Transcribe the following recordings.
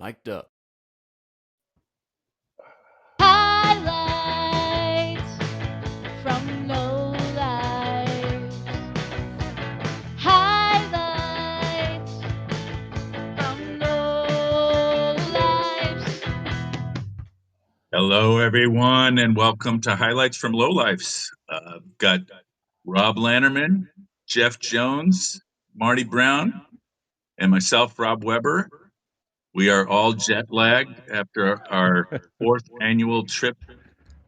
Mic'd up. Highlights from Lowlifes. Highlights from Lowlifes. Hello, everyone, and welcome to Highlights from Lowlifes. Got Rob Lannerman, Jeff Jones, Marty Brown, and myself, Rob Weber. We are all jet lagged after our fourth annual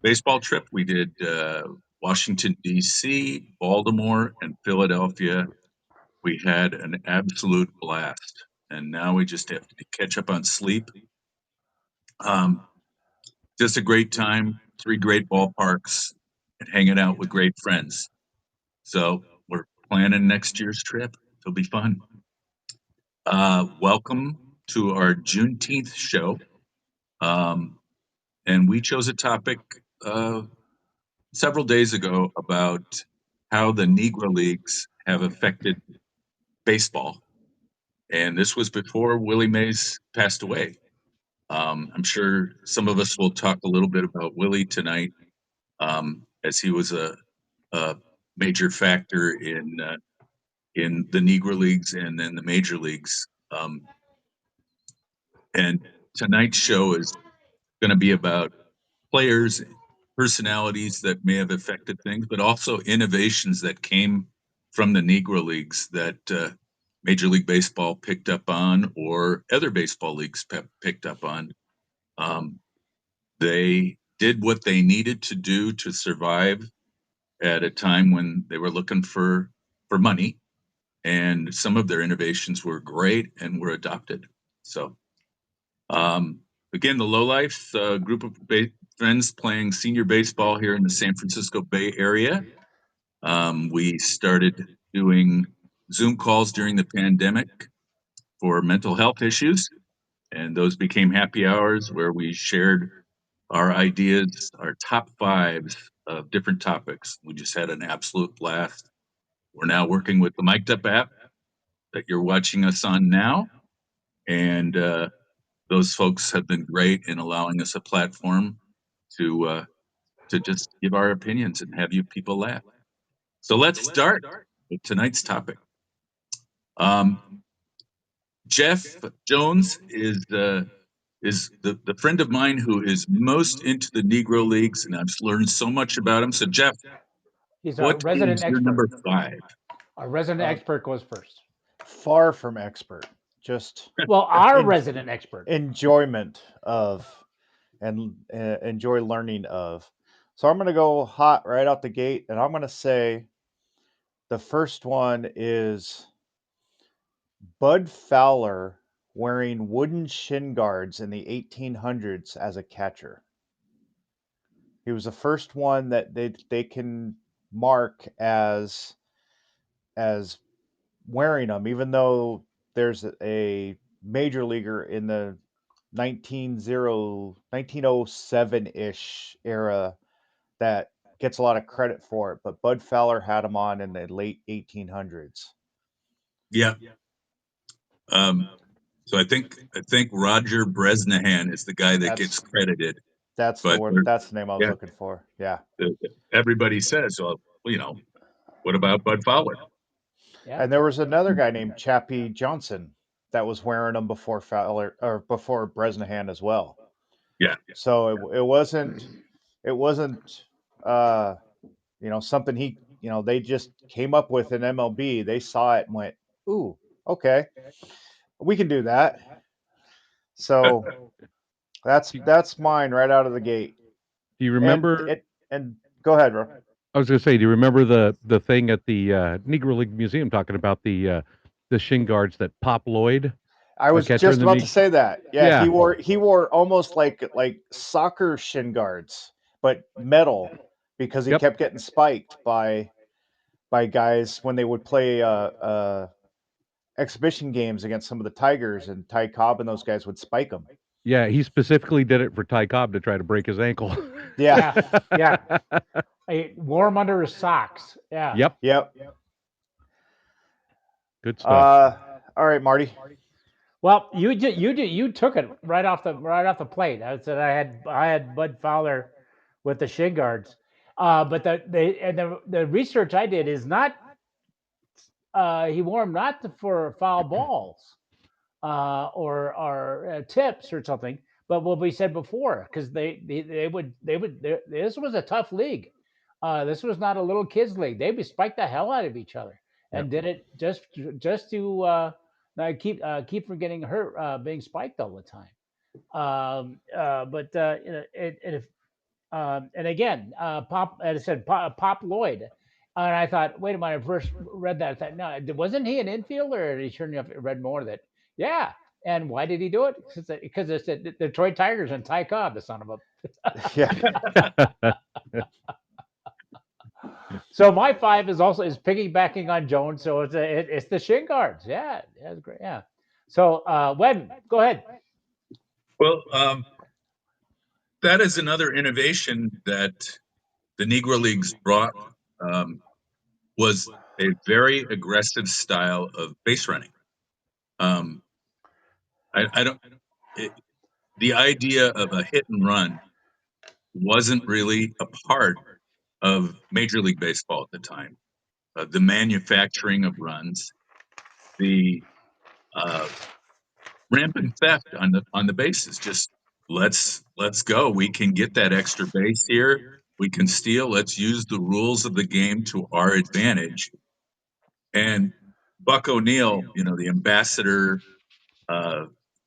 baseball trip. We did Washington, D.C., Baltimore, and Philadelphia. We had an absolute blast, and now we just have to catch up on sleep. Just a great time, three great ballparks, and hanging out with great friends. So we're planning next year's trip. It'll be fun. Welcome to our Juneteenth show. And we chose a topic several days ago about how the Negro Leagues have affected baseball. And this was before Willie Mays passed away. I'm sure some of us will talk a little bit about Willie tonight, as he was a major factor in the Negro Leagues and then the major leagues. And tonight's show is going to be about players, personalities that may have affected things, but also innovations that came from the Negro Leagues that Major League Baseball picked up on, or other baseball leagues picked up on. They did what they needed to do to survive at a time when they were looking for money, and some of their innovations were great and were adopted. So, again, the Lowlifes, group of friends playing senior baseball here in the San Francisco Bay Area. We started doing Zoom calls during the pandemic for mental health issues, and those became happy hours where we shared our ideas, our top fives of different topics. We just had an absolute blast. We're now working with the Mic'd Up app that you're watching us on now. And those folks have been great in allowing us a platform to just give our opinions and have you people laugh. So let's start with tonight's topic. Jeff Jones is the friend of mine who is most into the Negro Leagues, and I've learned so much about him. So, Jeff, He's our what resident is your expert. number five? Our resident expert goes first. Far from expert, just Well, our resident expert. enjoyment of and enjoy learning of. So I'm going to go hot right out the gate, and I'm going to say the first one is Bud Fowler wearing wooden shin guards in the 1800s as a catcher. He was the first one that they can mark as wearing them, even though there's a major leaguer in the 1907-ish era that gets a lot of credit for it, but Bud Fowler had him on in the late 1800s. Yeah. So I think Roger Bresnahan is the guy that gets credited. That's the word. That's the name I was looking for. Yeah. Everybody says, well, what about Bud Fowler? Yeah. And there was another guy named Chappie Johnson that was wearing them before Fowler or before Bresnahan as well. Yeah. So it wasn't something they just came up with in MLB. They saw it and went, "Ooh, okay, we can do that." So that's mine right out of the gate. Do you remember? And go ahead, Ro. I was going to say, do you remember the thing at the Negro League Museum talking about the shin guards that Pop Lloyd? I was just about to say that. Yeah, he wore almost like soccer shin guards, but metal, because he kept getting spiked by guys when they would play exhibition games against some of the Tigers, and Ty Cobb and those guys would spike him. Yeah, he specifically did it for Ty Cobb to try to break his ankle. Yeah. He wore him under his socks. Yeah. Yep. Good stuff. All right, Marty. Well, you took it right off the plate. I said I had Bud Fowler with the shin guards, but the research I did is not he wore them not for foul balls or tips or something, but what we said before, because this was a tough league. This was not a little kids league. They would spike the hell out of each other Yep. and did it just to keep from getting hurt, being spiked all the time. But and again, Pop, as I said, Pop Lloyd. And I thought, wait a minute, I first read that. I thought, no, wasn't he an infielder? Or he sure enough read more of it. Yeah. And why did he do it? Because it's the Detroit Tigers and Ty Cobb, the son of a. Yeah. So my five is piggybacking on Jones. So it's the shin guards. Yeah, that's great. Yeah. So Webb, go ahead. Well, that is another innovation that the Negro Leagues brought, was a very aggressive style of base running. I don't. It, the idea of a hit and run wasn't really a part of Major League Baseball at the time. The manufacturing of runs, the uh, rampant theft on the bases. Just let's go. We can get that extra base here. We can steal. Let's use the rules of the game to our advantage. And Buck O'Neill, the ambassador uh,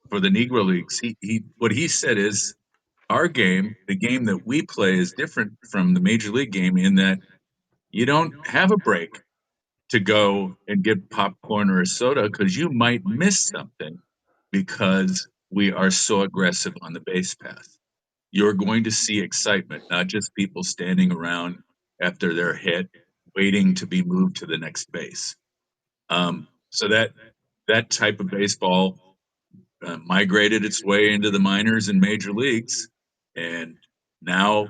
for the Negro Leagues, he what he said is our game, the game that we play, is different from the Major League game in that you don't have a break to go and get popcorn or a soda because you might miss something because we are so aggressive on the base path. You're going to see excitement, not just people standing around after they're hit, waiting to be moved to the next base. So that type of baseball migrated its way into the minors and major leagues, and now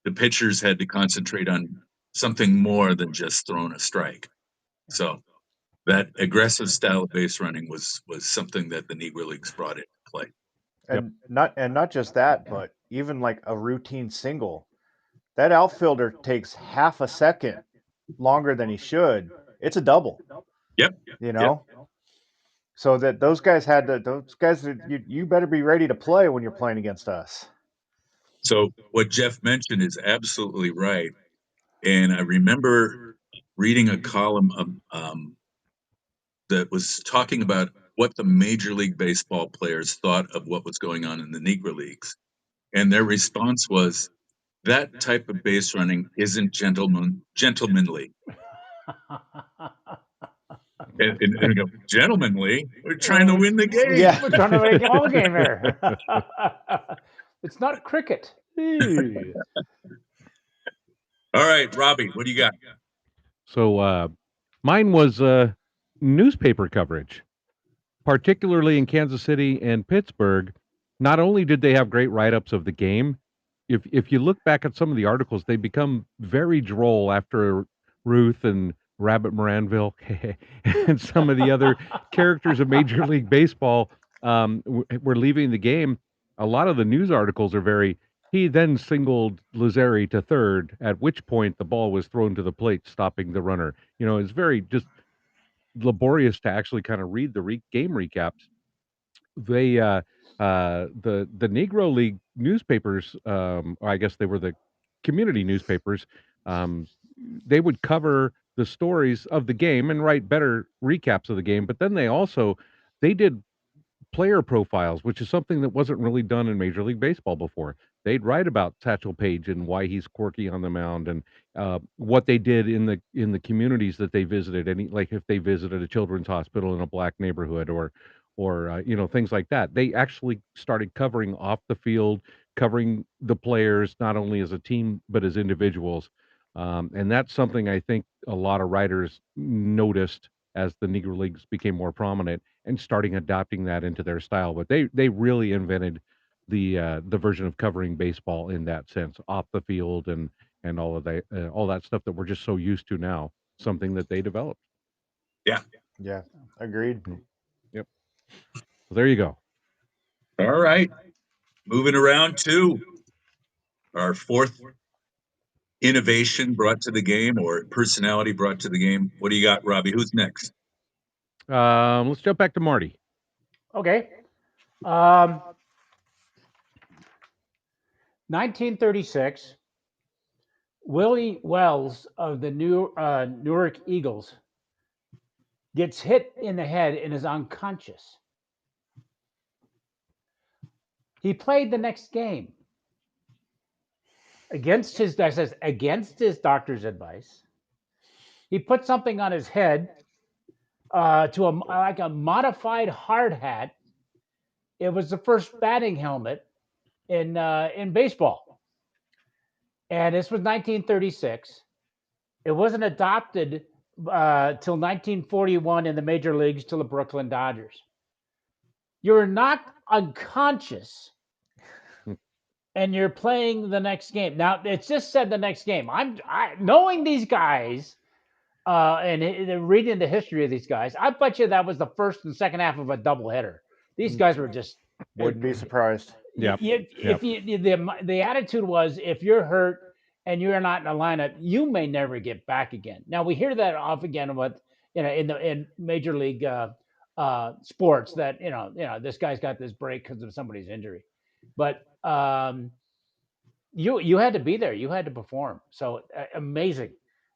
the pitchers had to concentrate on something more than just throwing a strike. So that aggressive style of base running was something that the Negro Leagues brought into play. Yep. And not just that, but even like a routine single, that outfielder takes half a second longer than he should. It's a double, Yep. you know. So that those guys you better be ready to play when you're playing against us. So what Jeff mentioned is absolutely right. And I remember reading a column that was talking about what the Major League Baseball players thought of what was going on in the Negro Leagues. And their response was that type of base running isn't gentlemanly. And go, gentlemanly? We're trying to win the game. Yeah. We're trying to win a ball game here. It's not cricket. Hey. All right, Robbie, what do you got? So mine was newspaper coverage, particularly in Kansas City and Pittsburgh. Not only did they have great write-ups of the game, if you look back at some of the articles, they become very droll after Ruth and Rabbit Moranville and some of the other characters of Major League Baseball were leaving the game. A lot of the news articles are very. He then singled Lazari to third, at which point the ball was thrown to the plate, stopping the runner. It's very just laborious to actually kind of read the game recaps. They the Negro League newspapers, or I guess they were the community newspapers, um, they would cover the stories of the game and write better recaps of the game. But then they did player profiles, which is something that wasn't really done in Major League Baseball before. They'd write about Satchel Paige and why he's quirky on the mound, and what they did in the communities that they visited. Any like if they visited a children's hospital in a black neighborhood, or things like that. They actually started covering off the field, covering the players not only as a team but as individuals. And that's something I think a lot of writers noticed as the Negro Leagues became more prominent and starting adopting that into their style. But they really invented the version of covering baseball in that sense, off the field and all that stuff that we're just so used to now. Something that they developed. Yeah. Yeah. Agreed. Yep. So there you go. All right. Moving around to our fourth innovation brought to the game or personality brought to the game. What do you got, Robbie? Who's next? Let's jump back to Marty. Okay. Um, 1936, Willie Wells of the Newark Eagles gets hit in the head and is unconscious. He played the next game against his doctor's advice. He put something on his head to like a modified hard hat. It was the first batting helmet in baseball, and this was 1936. It wasn't adopted till 1941 in the major leagues to the Brooklyn Dodgers. You're knocked unconscious and you're playing the next game. Now it's just said the next game. Knowing these guys and reading the history of these guys. I bet you that was the first and second half of a doubleheader. These guys were just Wouldn't be surprised. Yep. if you the attitude was if you're hurt and you're not in a lineup, you may never get back again. Now we hear that off again with in major league sports that this guy's got this break because of somebody's injury, but you had to be there, you had to perform. So amazing.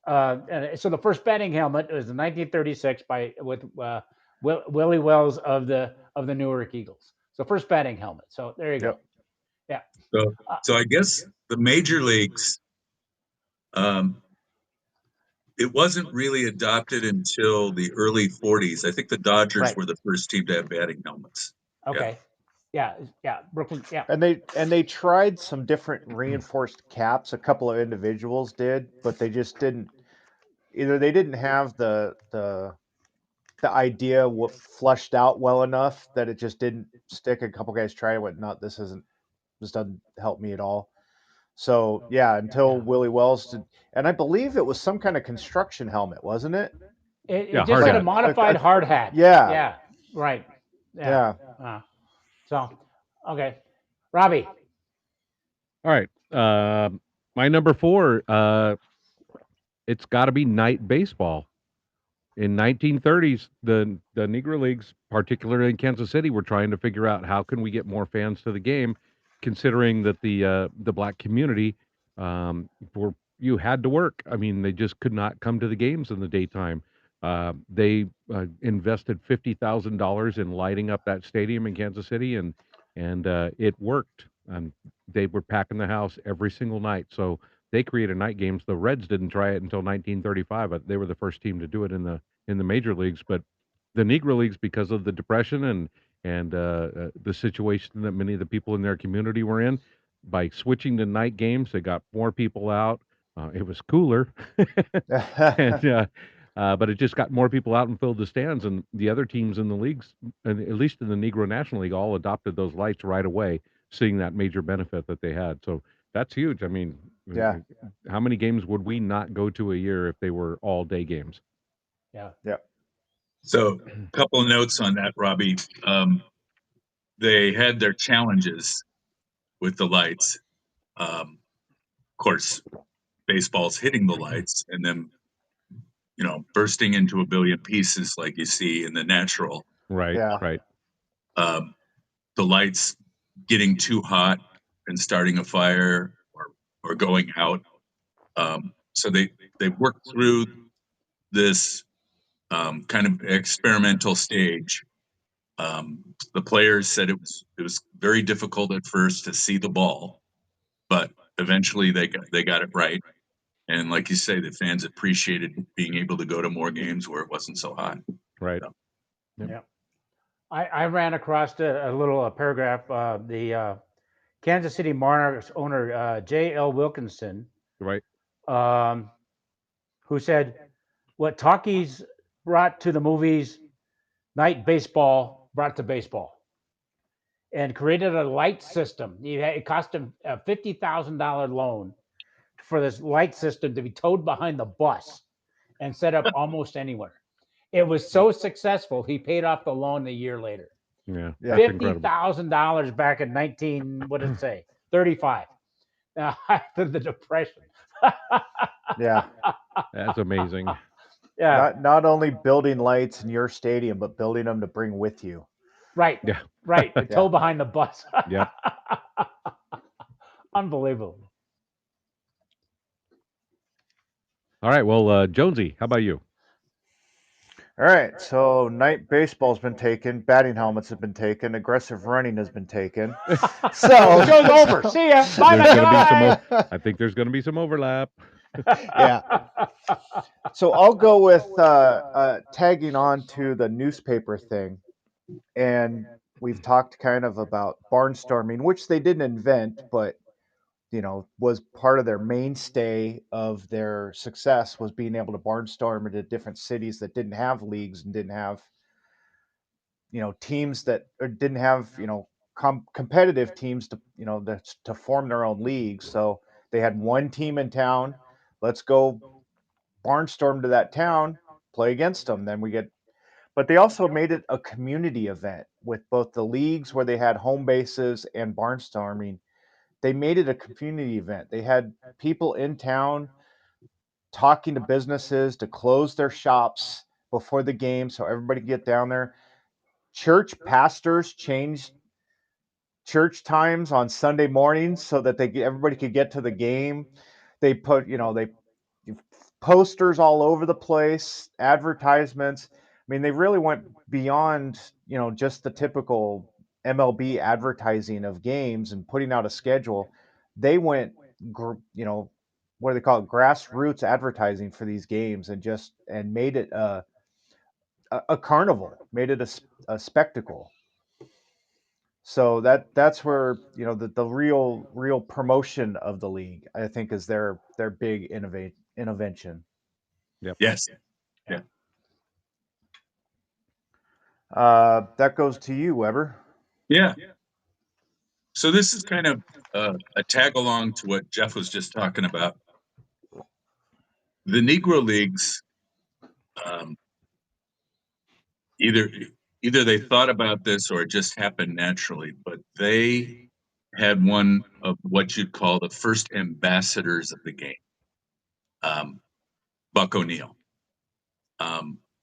And so the first batting helmet was in 1936 with Willie Wells of the Newark Eagles. So first batting helmet. So there you go. Yep. Yeah. So I guess the major leagues, it wasn't really adopted until the early 40s. I think the Dodgers Right. were the first team to have batting helmets. Okay. Yeah. Brooklyn. Yeah. And they tried some different reinforced caps. A couple of individuals did, but they just didn't. Either they didn't have the idea flushed out well enough that it just didn't stick. A couple guys tried it, went, "No, this doesn't help me at all." So yeah, until Willie Wells did, and I believe it was some kind of construction helmet, wasn't it? It just hard said a hat. modified hard hat. Yeah. Yeah. Right. Yeah. So, okay, Robbie. All right. My number 4, it's got to be night baseball. In 1930s, the Negro Leagues, particularly in Kansas City, were trying to figure out how can we get more fans to the game, considering that the black community were you had to work. I mean, they just could not come to the games in the daytime. They invested $50,000 in lighting up that stadium in Kansas City, and it worked. And they were packing the house every single night. So they created night games. The Reds didn't try it until 1935, but they were the first team to do it in the major leagues. But the Negro leagues, because of the depression and the situation that many of the people in their community were in, by switching to night games, they got more people out. It was cooler, and but it just got more people out and filled the stands. And the other teams in the leagues, and at least in the Negro National League, all adopted those lights right away, seeing that major benefit that they had. So that's huge. I mean, Yeah. how many games would we not go to a year if they were all day games? Yeah. Yep. So a couple of notes on that, Robbie. They had their challenges with the lights. Of course, baseball's hitting the lights and then bursting into a billion pieces like you see in the natural. Right, Yeah. right. The lights getting too hot and starting a fire or going out. So they worked through this kind of experimental stage. The players said it was very difficult at first to see the ball, but eventually they got it right. And like you say, the fans appreciated being able to go to more games where it wasn't so hot. Right. So, Yep. Yeah. I ran across a little paragraph. The Kansas City Monarchs owner J.L. Wilkinson, Right. um, who said, "What talkies brought to the movies, night baseball brought to baseball," and created a light system. It cost him a $50,000 loan for this light system to be towed behind the bus and set up almost anywhere. It was so successful, he paid off the loan a year later. Yeah, Yeah. that's fifty incredible. thousand dollars back in 19, what did it say? 35. Now after the depression. Yeah. That's amazing. Yeah, Not only building lights in your stadium, but building them to bring with you. right, Yeah. right. The Yeah. toe behind the bus. Yep. Unbelievable. All right. Well, Jonesy, how about you? All right. So night baseball's been taken. Batting helmets have been taken. Aggressive running has been taken. The So, show's over. See ya. Bye There's bye. going to be some. Goodbye. I think there's going to be some overlap. yeah. So I'll go with tagging on to the newspaper thing. And we've talked kind of about barnstorming, which they didn't invent, but was part of their mainstay of their success was being able to barnstorm into different cities that didn't have leagues and didn't have teams that or didn't have competitive teams to to form their own leagues. So they had one team in town. Let's go barnstorm to that town, play against them. Then we get. But they also made it a community event with both the leagues where they had home bases and barnstorming. They made it a community event. They had people in town talking to businesses to close their shops before the game so everybody could get down there. Church pastors changed church times on Sunday mornings so that everybody could get to the game. They put, they posters all over the place, advertisements. I mean, they really went beyond, just the typical MLB advertising of games and putting out a schedule. They went, what do they call it? Grassroots advertising for these games and made it a carnival, made it a spectacle. So that's where the real promotion of the league, I think, is their big innovation. Yep. Yes. Yeah. Yeah. That goes to you, Weber. Yeah. So this is kind of a tag along to what Jeff was just talking about. The Negro leagues, um, either either they thought about this or it just happened naturally, but they had one of what you'd call the first ambassadors of the game, um, Buck O'Neill.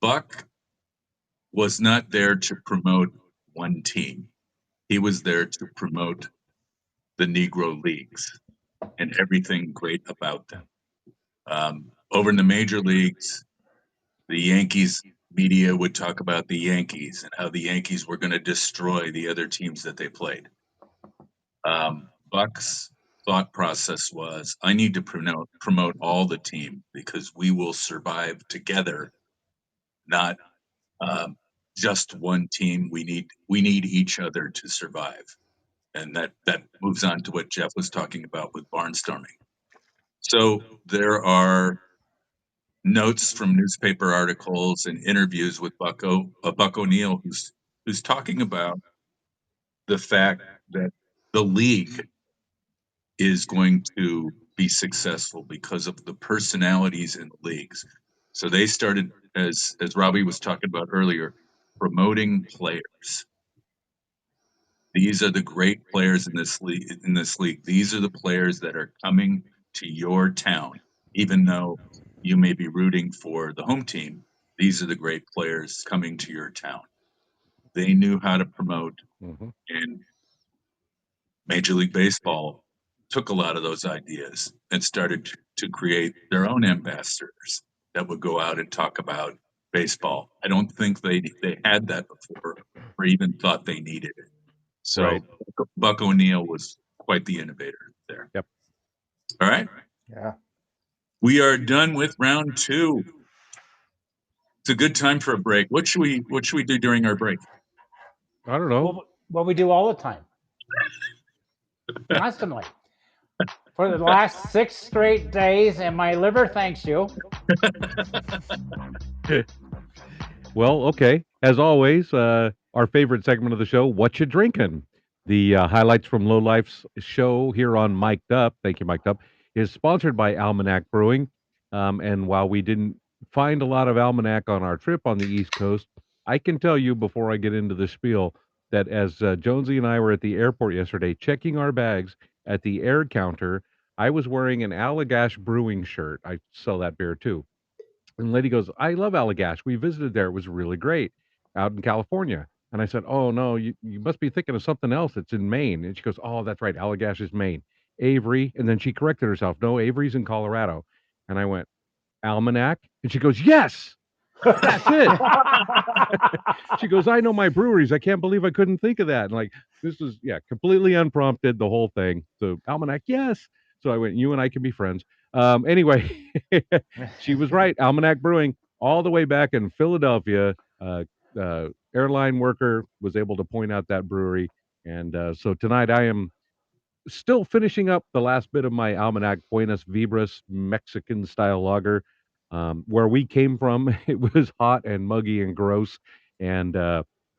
Buck was not there to promote one team. He was there to promote the Negro leagues and everything great about them. Over in the major leagues, the Yankees media would talk about the Yankees and how the Yankees were going to destroy the other teams that they played. Buck's thought process was, I need to promote all the team because we will survive together, not um, just one team. We need each other to survive, and that moves on to what Jeff was talking about with barnstorming. So there are notes from newspaper articles and interviews with Buck O'Neill, who's talking about the fact that the league is going to be successful because of the personalities in the leagues. So they started, as Robbie was talking about earlier, promoting players. These are the great players in this league. These are the players that are coming to your town, even though you may be rooting for the home team. These are the great players coming to your town. They knew how to promote, Hmm. and Major League Baseball took a lot of those ideas and started to create their own ambassadors that would go out and talk about baseball. I don't think they had that before or even thought they needed it. Right. So Buck O'Neill was quite the innovator there. Yep. All right. Yeah. We are done with round two. It's a good time for a break. What should we do during our break? I don't know. What we do all the time, constantly, for the last 6 straight days, and my liver thanks you. Well, okay. As always, our favorite segment of the show, What You Drinking? The highlights from Lowlife's show here on Mic'd Up, thank you, Mic'd Up, is sponsored by Almanac Brewing. And while we didn't find a lot of Almanac on our trip on the East Coast, I can tell you before I get into the spiel that as Jonesy and I were at the airport yesterday checking our bags at the air counter, I was wearing an Allagash Brewing shirt. I sell that beer too. And the lady goes, I love Allagash. We visited there. It was really great out in California. And I said, oh, no, you must be thinking of something else. It's in Maine. And she goes, oh, that's right. Allagash is Maine. Avery. And then she corrected herself. No, Avery's in Colorado. And I went, Almanac? And she goes, yes, that's it. She goes, I know my breweries. I can't believe I couldn't think of that. And like, this is, completely unprompted, the whole thing. So, Almanac, yes. So I went, you and I can be friends. Anyway, she was right. Almanac Brewing, all the way back in Philadelphia. Airline worker was able to point out that brewery. And so tonight I am still finishing up the last bit of my Almanac Buenas Vibras Mexican style lager. Where we came from, it was hot and muggy and gross. And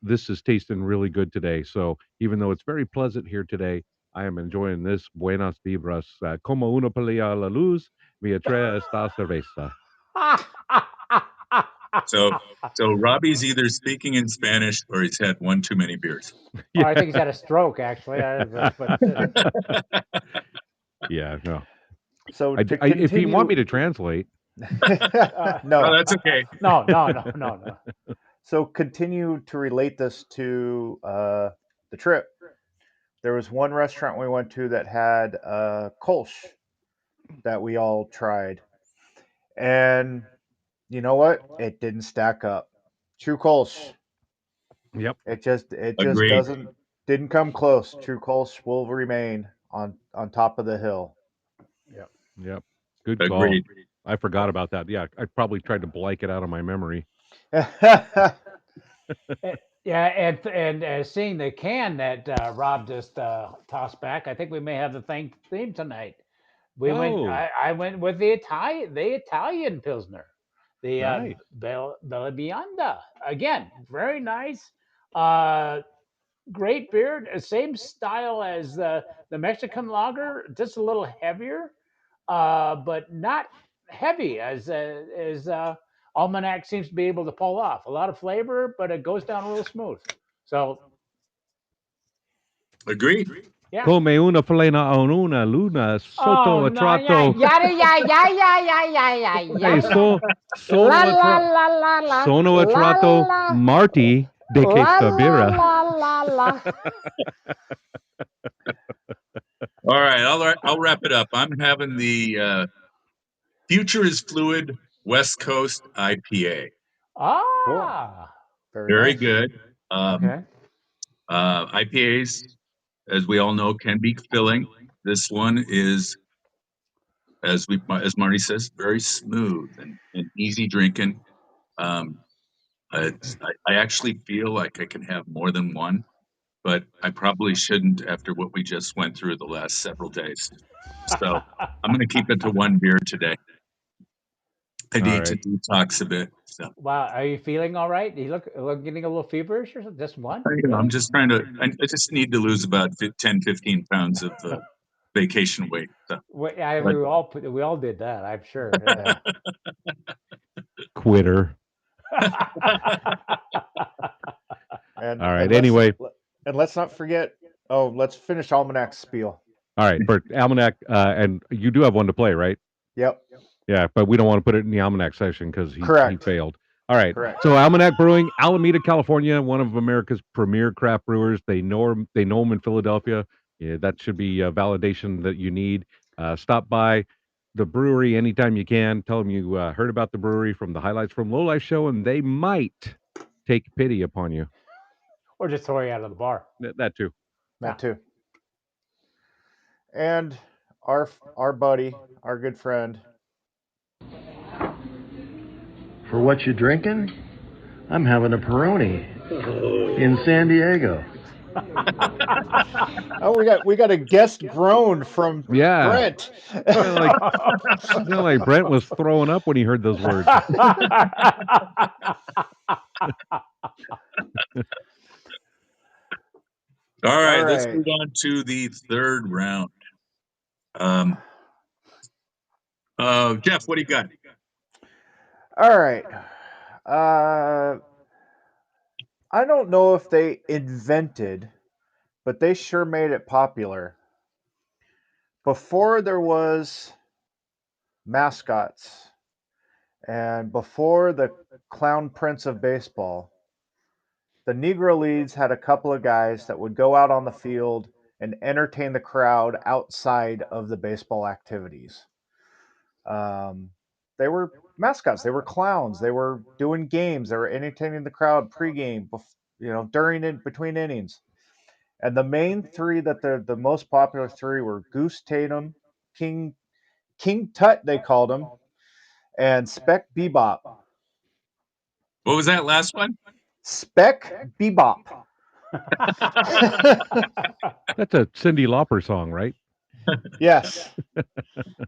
this is tasting really good today. So even though it's very pleasant here today, I am enjoying this Buenas Vibras. Como una pelea a la luz, mi atrae esta cerveza. So Robbie's either speaking in Spanish or he's had one too many beers. Or I think he's had a stroke, actually. Yeah, no. So to If you want me continue, to translate, Oh, no. that's okay. No. So continue to relate this to the trip. There was one restaurant we went to that had Kolsch that we all tried, and you know what? It didn't stack up. True Kolsch. yep, It just Agreed. didn't come close. True Kolsch will remain on top of the hill. yep. Good call. Agreed. I forgot about that. Yeah, I probably tried to blank it out of my memory. Yeah, and seeing the can that Rob just tossed back, I think we may have the theme tonight. Oh. I went with the Italian Pilsner, the Nice. Bella Bionda. Again, very nice. Uh, Great beer, same style as the Mexican lager, just a little heavier, but not heavy as Almanac seems to be able to pull off. A lot of flavor, but it goes down real smooth. So Agreed. yeah. Come una plena on una luna Oh sotto a no! Yeah, tratto. yada Hey, yada. La sono a la la la la sono a la tratto la Marti de che la sta la birra. la la. All right, I'll wrap it up. I'm having the Future is Fluid West Coast IPA. Cool. Ah, Very Very nice. good. okay. IPAs, as we all know, can be filling. This one is, as Marty says, very smooth and easy drinking. Um, I actually feel like I can have more than one, but I probably shouldn't after what we just went through the last several days. So I'm going to keep it to one beer today. I All need to right. detox a bit. So Wow, are you feeling all right? You look getting a little feverish or something? Just one? I'm Really? just trying to, I just need to lose about 10, 15 pounds of vacation weight. So, but We all did that, I'm sure. Yeah. Quitter. And All right. and let's Anyway, and let's not forget. Oh, let's finish Almanac spiel. all right. For Almanac, and you do have one to play, right? Yep. Yeah, but we don't want to put it in the Almanac section because he Correct. failed. All right. Correct. So Almanac Brewing, Alameda, California, one of America's premier craft brewers. They know him in Philadelphia. Yeah, that should be a validation that you need. Stop by the brewery anytime you can. Tell them you heard about the brewery from the Highlights from Lowlife show, and they might take pity upon you. Or just throw you out of the bar. That too. That too. And our buddy, our good friend. For what you drinking? I'm having a Peroni in San Diego. Oh, we got a guest groan from Yeah. Brent. Like Brent was throwing up when he heard those words. all right, All let's right. move on to the third round. Jeff, what do you got? All right. I don't know if they invented, but they sure made it popular. Before there was mascots and before the Clown Prince of Baseball, the Negro Leagues had a couple of guys that would go out on the field and entertain the crowd outside of the baseball activities. Um, they were mascots. They were clowns. They were doing games. They were entertaining the crowd pregame, during and between innings. And the main three that the most popular three were Goose Tatum, King Tut, they called him, and Spec Bebop. What was that last one? Spec Bebop. That's a Cyndi Lauper song, right? Yes.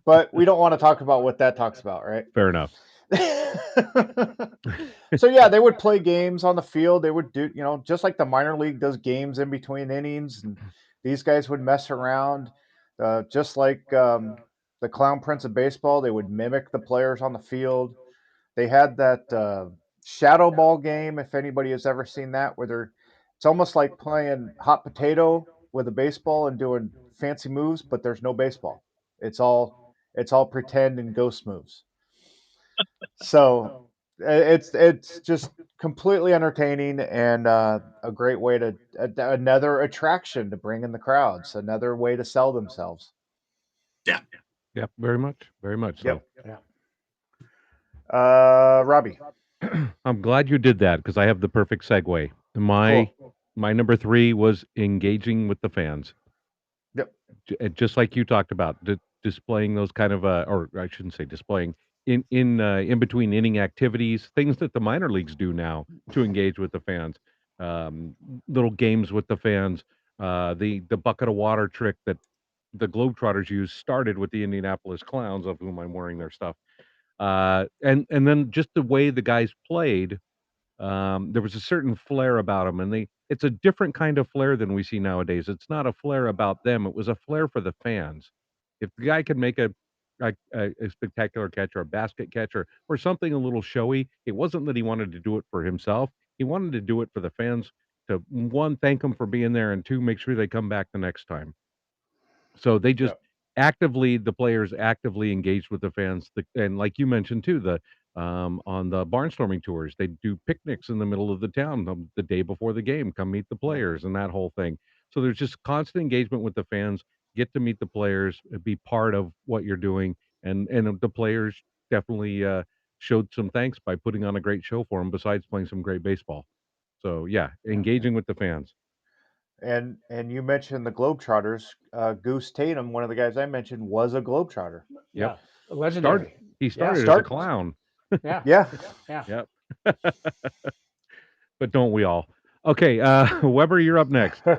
But we don't want to talk about what that talks about, right? Fair enough. So yeah, they would play games on the field. They would do, just like the minor league does games in between innings, and these guys would mess around, just like the Clown Prince of Baseball. They would mimic the players on the field. They had that shadow ball game. If anybody has ever seen that, it's almost like playing hot potato with a baseball and doing fancy moves, but there's no baseball. It's all pretend and ghost moves. So it's just completely entertaining and a great way to another attraction to bring in the crowds, another way to sell themselves. Yeah. Yep, very much so. Yep. Robbie. I'm glad you did that because I have the perfect segue. My number 3 was engaging with the fans. Yep. Just like you talked about, displaying those kind of, or I shouldn't say displaying, in between inning activities, things that the minor leagues do now to engage with the fans, um, little games with the fans. The bucket of water trick that the Globetrotters used started with the Indianapolis Clowns, of whom I'm wearing their stuff. And then just the way the guys played, there was a certain flair about them, and it's a different kind of flair than we see nowadays. It's not a flair about them; it was a flair for the fans. If the guy could make a spectacular catch or a basket catch or something a little showy, it wasn't that he wanted to do it for himself. He wanted to do it for the fans to, one, thank them for being there, and two, make sure they come back the next time. So they just the players actively engaged with the fans. And like you mentioned too, on the barnstorming tours, they do picnics in the middle of the town the day before the game, come meet the players and that whole thing. So there's just constant engagement with the fans, get to meet the players, be part of what you're doing. And the players definitely showed some thanks by putting on a great show for them, besides playing some great baseball. So yeah, engaging with the fans. And you mentioned the Globetrotters. Goose Tatum, one of the guys I mentioned, was a Globetrotter. Yeah. Legendary. He started as a Start- clown. Yeah. Yeah. Yeah. Yep. But don't we all? Okay, Weber, you're up next. All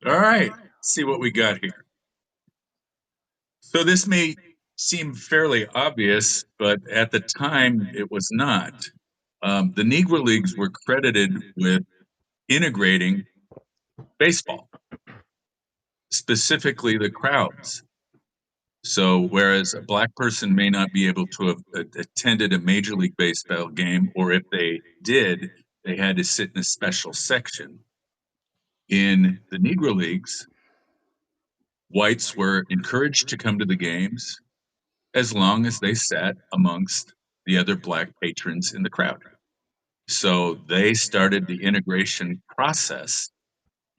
right. Let's see what we got here. So this may seem fairly obvious, but at the time it was not. The Negro Leagues were credited with integrating baseball, specifically the crowds. So, whereas a black person may not be able to have attended a Major League Baseball game, or if they did, they had to sit in a special section. In the Negro Leagues, whites were encouraged to come to the games as long as they sat amongst the other black patrons in the crowd. So they started the integration process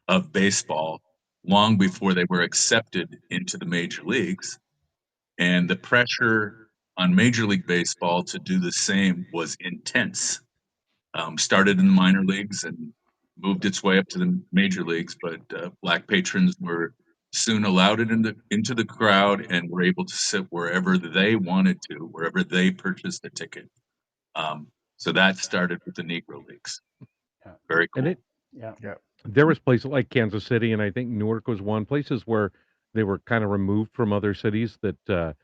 of baseball long before they were accepted into the major leagues. And the pressure on Major League Baseball to do the same was intense. Started in the minor leagues and moved its way up to the major leagues, but black patrons were soon allowed it into the crowd and were able to sit wherever they wanted to, wherever they purchased a ticket. So that started with the Negro Leagues. Yeah. Very cool. And Yeah. there was places like Kansas City, and I think Newark was one, places where they were kind of removed from other cities that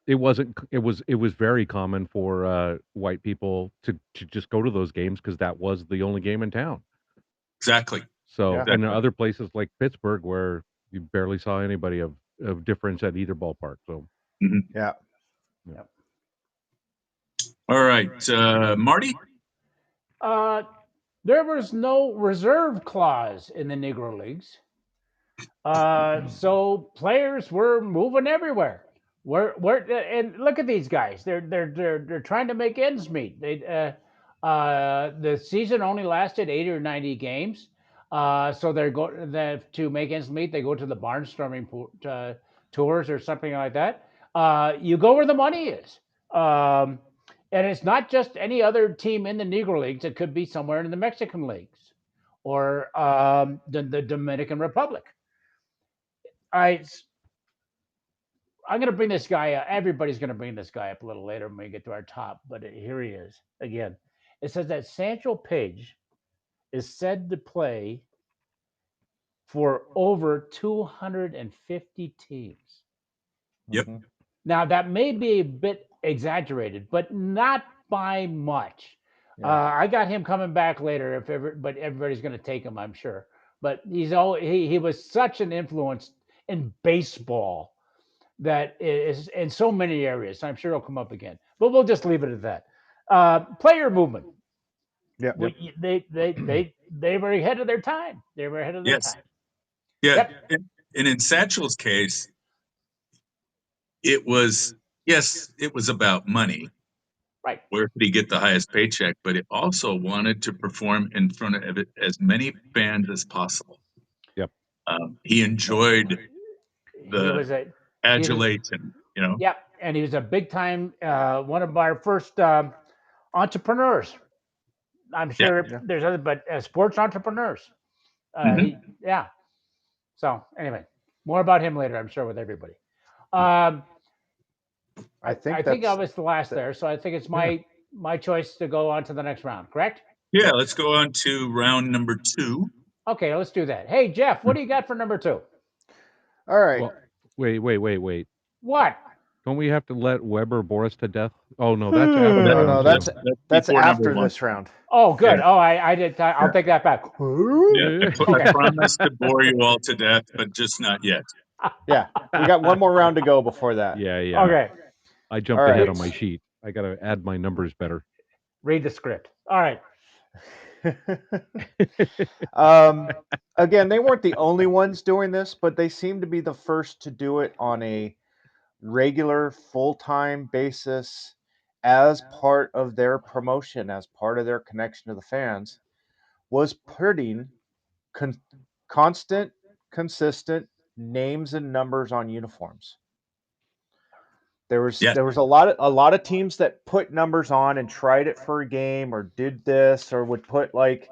it wasn't it was very common for white people to just go to those games because that was the only game in town. Exactly. So Yeah. and there are other places like Pittsburgh where you barely saw anybody of difference at either ballpark. So Yeah. All right, Marty. Uh, there was no reserve clause in the Negro Leagues. So players were moving everywhere. And look at these guys. They're trying to make ends meet. The season only lasted 80 or 90 games. So to make ends meet. They go to the barnstorming tours or something like that. You go where the money is. And it's not just any other team in the Negro Leagues. It could be somewhere in the Mexican leagues or the Dominican Republic. I I'm going to bring this guy up. Everybody's going to bring this guy up a little later when we get to our top, but here he is again. It says that Sancho Page is said to play for over 250 teams. Yep. Mhm. Now, that may be a bit exaggerated, but not by much. Yeah. I got him coming back later, but everybody's going to take him, I'm sure. But he was such an influence in baseball that is in so many areas. So I'm sure it'll come up again, but we'll just leave it at that. Player movement. Yeah. They were ahead of their time. They were ahead of their Yes. time. Yeah. Yep. And in Satchel's case, it was, yes, it was about money. Right. Where could he get the highest paycheck? But it also wanted to perform in front of as many fans as possible. Yep. He enjoyed He the was a he was adulation, you know? Yep, and he was a big time one of our first entrepreneurs. I'm Yeah. sure Yeah. there's other, but sports entrepreneurs. Mhm. Yeah. So anyway, more about him later. I'm sure with everybody. Um, I think I think I that's was the last that- there, so I think it's Yeah. my choice to go on to the next round. Correct? Yeah, let's go on to round number 2. Okay, let's do that. Hey Jeff, what do you got for number 2? all right. Well, wait. What? Don't we have to let Weber bore us to death? Oh no, that's after No, round no, two. that's before number after 1. this round. Oh, good. Yeah. Oh, I did. I'll take that back. Yeah, I Okay. promise to bore you all to death, but just not yet. Yeah, we got one more round to go before that. Yeah. Okay. I jumped All ahead right. on my sheet. I got to add my numbers better. Read the script. All right. Again, they weren't the only ones doing this, but they seem to be the first to do it on a regular, full-time basis as part of their promotion, as part of their connection to the fans, was putting constant, consistent names and numbers on uniforms. There was Yes. a lot of teams that put numbers on and tried it for a game or did this or would put like,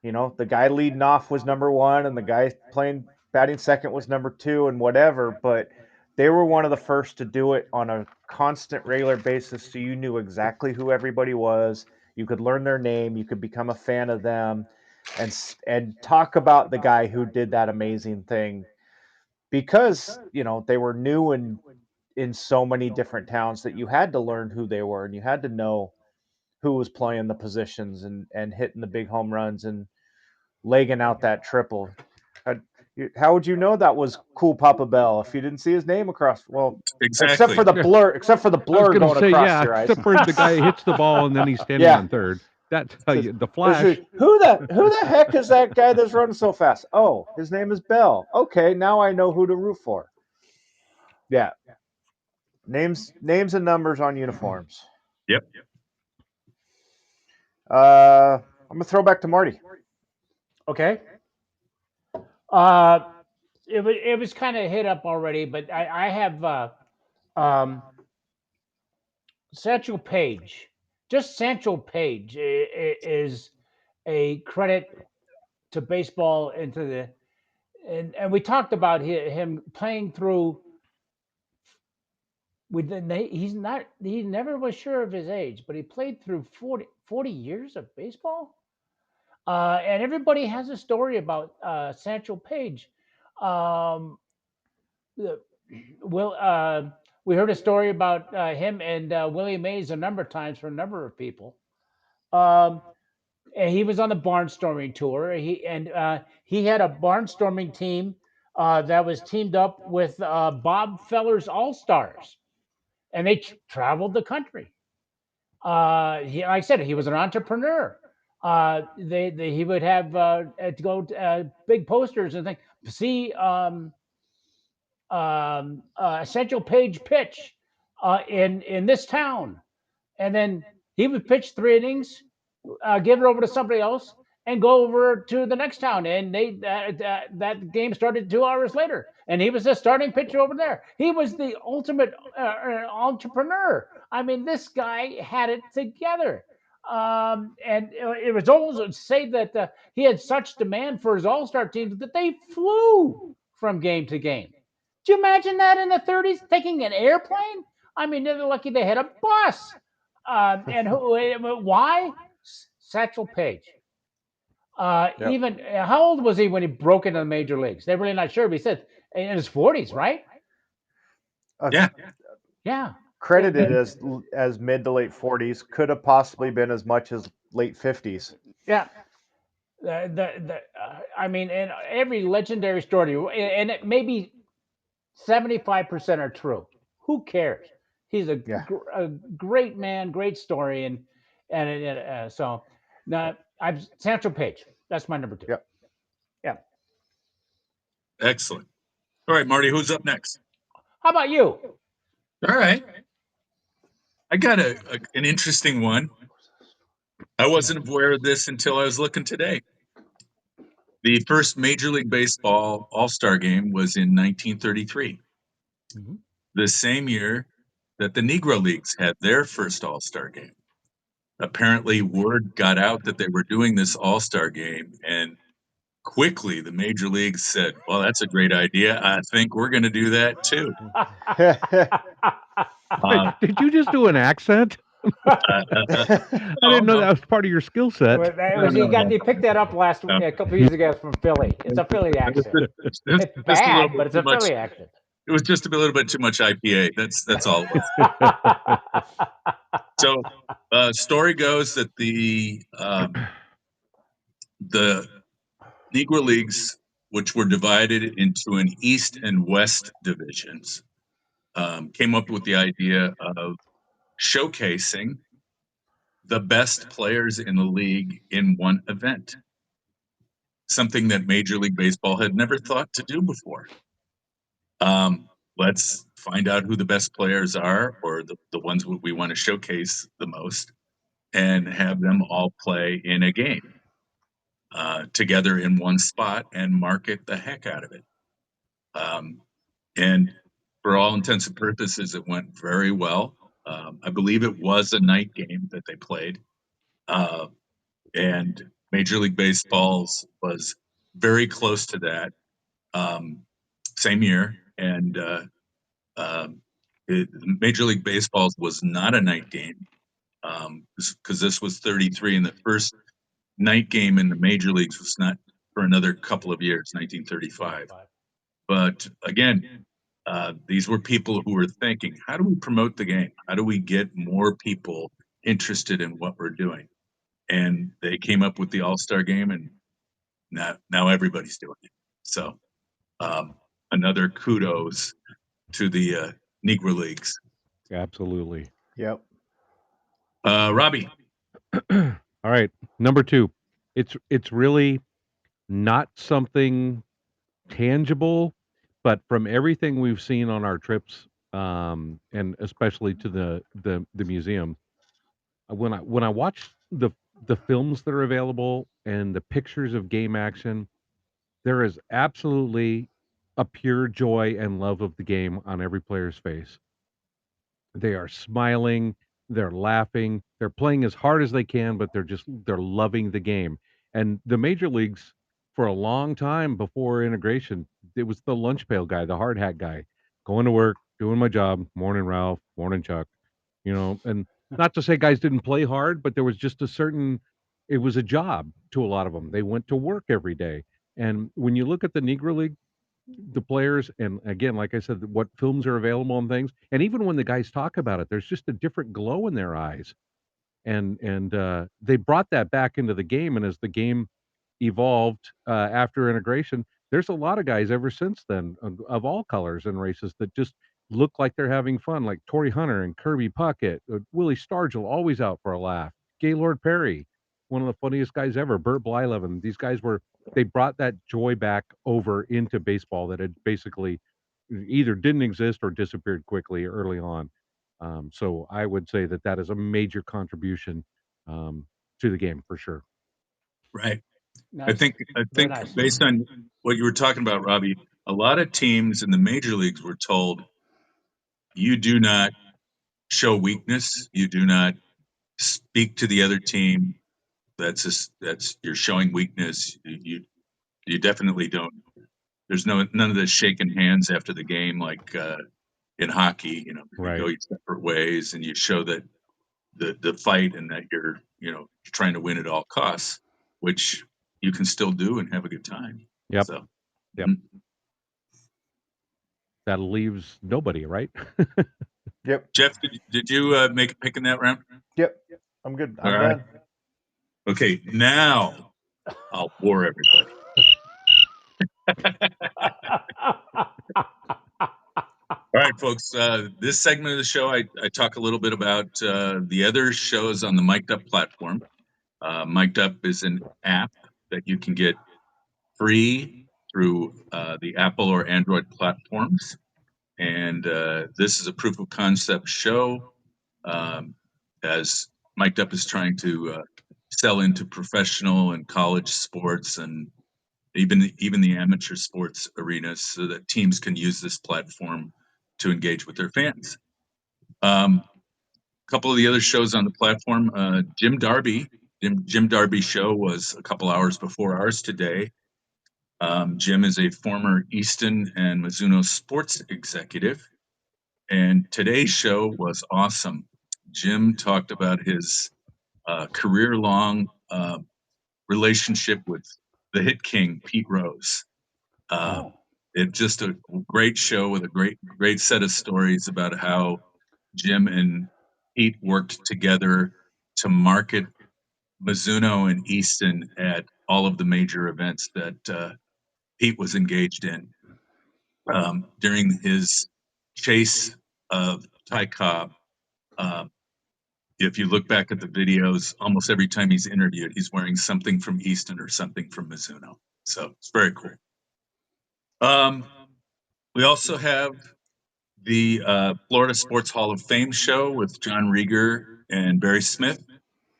the guy leading off was number 1 and the guy playing batting second was number 2 and whatever, but they were one of the first to do it on a constant regular basis so you knew exactly who everybody was. You could learn their name, you could become a fan of them and talk about the guy who did that amazing thing because, they were new and in so many different towns that you had to learn who they were and you had to know who was playing the positions and hitting the big home runs and legging out that triple. How would you know that was Cool Papa Bell if you didn't see his name across? Well, except Exactly. for the blur, I was going going to say, across yeah, your eyes. except for the guy who hits the ball and then he's standing Yeah. on third. That's how Says- you, the This flash. is- who the heck is that guy that's running so fast? Oh, his name is Bell. Okay, now I know who to root for. Yeah. Names and numbers on uniforms. Yep. I'm gonna throw back to Marty. Okay. It was kind of hit up already, but I have um, Satchel Paige. Just Satchel Paige is a credit to baseball and to the and we talked about him playing through. He never was sure of his age, but he played through 40 years of baseball. And everybody has a story about Satchel Paige. Um, the- Will we heard a story about him and Willie Mays a number of times from a number of people. Um, and he was on the barnstorming tour. He had a barnstorming team that was teamed up with Bob Feller's All Stars, and they traveled the country. Like I said, he was an entrepreneur. he would have to go big posters and think, see, essential page pitch in this town, and then he would pitch 3 innings, give it over to somebody else, and go over to the next town. And that game started 2 hours later, and he was the starting pitcher over there. He was the ultimate entrepreneur. I mean, this guy had it together. And it was always say that he had such demand for his all-star teams that they flew from game to game. Do you imagine that in the 30s, taking an airplane? I mean, they're lucky they had a bus. And why? Satchel Paige. Yep. Even how old was he when he broke into the major leagues? They're really not sure, but he said in his 40s, right? Yeah. Yeah. Credited as mid to late 40s, could have possibly been as much as late 50s. Yeah. I mean, and every legendary story, and it maybe 75% are true. Who cares? He's Yeah. a great man, great story, and so now I've Sancho Page. That's my number 2. Yep. Yeah. Excellent. All right, Marty, who's up next? How about you? All right. I got an interesting one. I wasn't aware of this until I was looking today. The first Major League Baseball All-Star game was in 1933, Mhm. the same year that the Negro Leagues had their first All-Star game. Apparently, word got out that they were doing this All-Star game, and quickly the Major Leagues said, well, that's a great idea. I think we're going to do that too. Uh, Did you just do an accent? uh, uh, I didn't know no, that was part of your skill set. Well, that no, was, no, no, he picked that up no. a couple years ago from Philly. It's a Philly accent. It's It's just a little bad, bit but it's too a much. Philly accent. It was just a little bit too much IPA. That's all it was. So, story goes that the Negro Leagues, which were divided into an East and West divisions, came up with the idea of showcasing the best players in the league in one event, something that Major League Baseball had never thought to do before. Let's find out who the best players are, or the ones we want to showcase the most, and have them all play in a game together in one spot and market the heck out of it. And for all intents and purposes, it went very well. I believe it was a night game that they played. And Major League Baseball's was very close to that same year. And Major League Baseball's was not a night game because this was 33, and the first night game in the major leagues was not for another couple of years, 1935. But again, these were people who were thinking, how do we promote the game? How do we get more people interested in what we're doing? And they came up with the All-Star game, and now everybody's doing it. So another kudos to the Negro Leagues. Absolutely. Yep. Robbie, All right, number 2. It's really not something tangible, but from everything we've seen on our trips, and especially to the museum, when I watch the films that are available and the pictures of game action, there is absolutely a pure joy and love of the game on every player's face. They are smiling, they're laughing, they're playing as hard as they can, but they're loving the game. And the major leagues, for a long time before integration, it was the lunch pail guy, the hard hat guy, going to work, doing my job, morning Ralph, morning Chuck, and not to say guys didn't play hard, but there was just it was a job to a lot of them. They went to work every day. And when you look at the Negro League, the players, and again, like I said, what films are available and things, and even when the guys talk about it, there's just a different glow in their eyes, and they brought that back into the game. And as the game evolved after integration, there's a lot of guys ever since then of all colors and races that just look like they're having fun, like Torrey Hunter and Kirby Puckett, Willie Stargell, always out for a laugh, Gaylord Perry. one of the funniest guys ever, Burt Blyleven. These guys they brought that joy back over into baseball that had basically either didn't exist or disappeared quickly early on. So I would say that is a major contribution to the game for sure. Right. I Nice. think Very nice. based on what you were talking about, Robbie, a lot of teams in the major leagues were told you do not show weakness, you do not speak to the other team. That's you're showing weakness. You definitely don't. There's none of this shaking hands after the game like in hockey. You Right. go your separate ways, and you show that the fight and that you're trying to win at all costs, which you can still do and have a good time. Yep. So, Yep. That leaves nobody, right? Yep. Jeff, did you make a pick in that round? Yep. I'm good. I'm All right. done. Okay, now I'll bore everybody. All right, folks. This segment of the show, I talk a little bit about the other shows on the Mic'd Up platform. Mic'd Up is an app that you can get free through the Apple or Android platforms. And this is a proof of concept show as Mic'd Up is trying to sell into professional and college sports and even the amateur sports arenas so that teams can use this platform to engage with their fans. A couple of the other shows on the platform, Jim Darby show was a couple hours before ours today. Jim is a former Easton and Mizuno sports executive, and today's show was awesome. Jim talked about his career-long relationship with the hit king Pete Rose. It's just a great show with a great set of stories about how Jim and Pete worked together to market Mizuno and Easton at all of the major events that Pete was engaged in during his chase of Ty Cobb. If you look back at the videos, almost every time he's interviewed, he's wearing something from Easton or something from Mizuno. So it's very cool. We also have the Florida Sports Hall of Fame show with John Rieger and Barry Smith.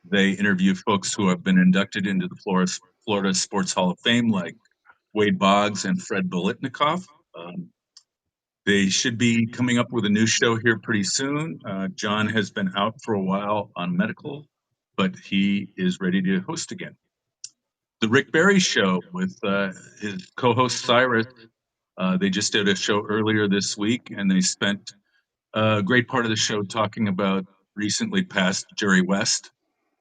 They interview folks who have been inducted into the Florida Sports Hall of Fame, like Wade Boggs and Fred Bolitnikoff. They should be coming up with a new show here pretty soon. John has been out for a while on medical, but he is ready to host again. The Rick Barry Show with his co-host Cyrus. They just did a show earlier this week, and they spent a great part of the show talking about recently passed Jerry West.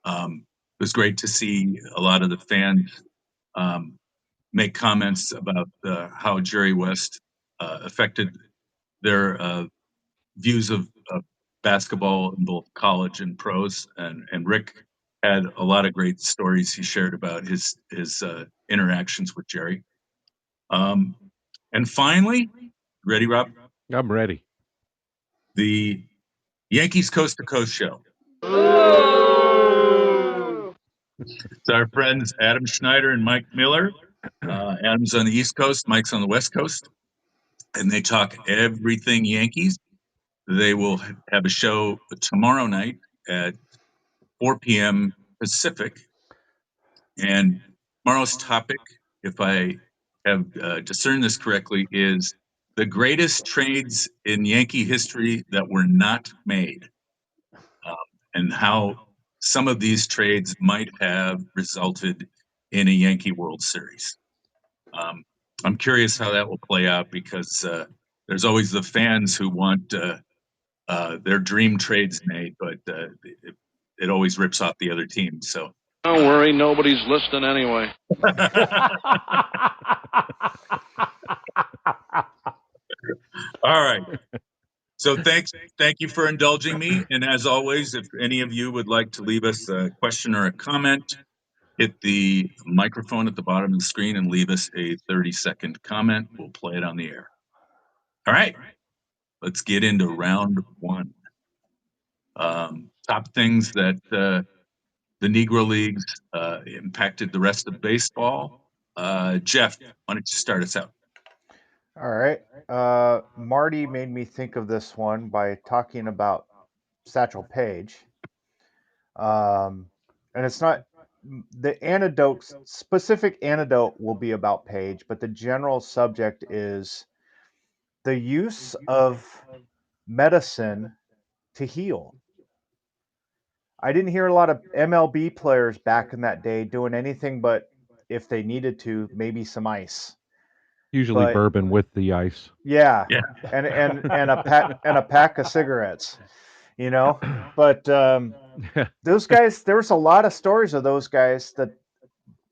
It was great to see a lot of the fans make comments about how Jerry West affected their views of basketball in both college and pros. And Rick had a lot of great stories he shared about his interactions with Jerry. And finally, ready, Rob? I'm ready. The Yankees Coast to Coast show. It's our friends Adam Schneider and Mike Miller. Adam's on the East Coast, Mike's on the West Coast, and they talk everything Yankees. They will have a show tomorrow night at 4 p.m. Pacific. And tomorrow's topic, if I have discerned this correctly, is the greatest trades in Yankee history that were not made, and how some of these trades might have resulted in a Yankee World Series. I'm curious how that will play out because there's always the fans who want their dream trades made, but it always rips off the other team. So don't worry, nobody's listening anyway. All right. So thank you for indulging me. And as always, if any of you would like to leave us a question or a comment, hit the microphone at the bottom of the screen and leave us a 30-second comment. We'll play it on the air. All right. Let's get into round one. Top things that the Negro Leagues impacted the rest of baseball. Jeff, why don't you start us out? All right. Marty made me think of this one by talking about Satchel Paige. And it's not the antidote, specific antidote will be about Paige, but the general subject is the use of medicine to heal. I didn't hear a lot of MLB players back in that day doing anything but, if they needed to, maybe some ice. Usually But bourbon with the ice. yeah, Yeah. and a pack of cigarettes, you know. But those guys, there was a lot of stories of those guys that,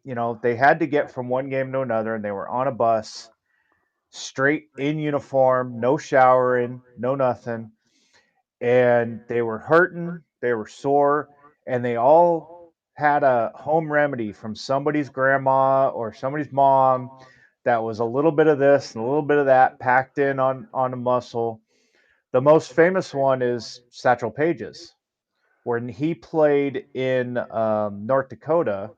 you know, they had to get from one game to another, and they were on a bus, straight in uniform, no showering, no nothing, and they were hurting, they were sore, and they all had a home remedy from somebody's grandma or somebody's mom that was a little bit of this and a little bit of that packed in on a muscle. The most famous one is Satchel Paige's, when he played in North Dakota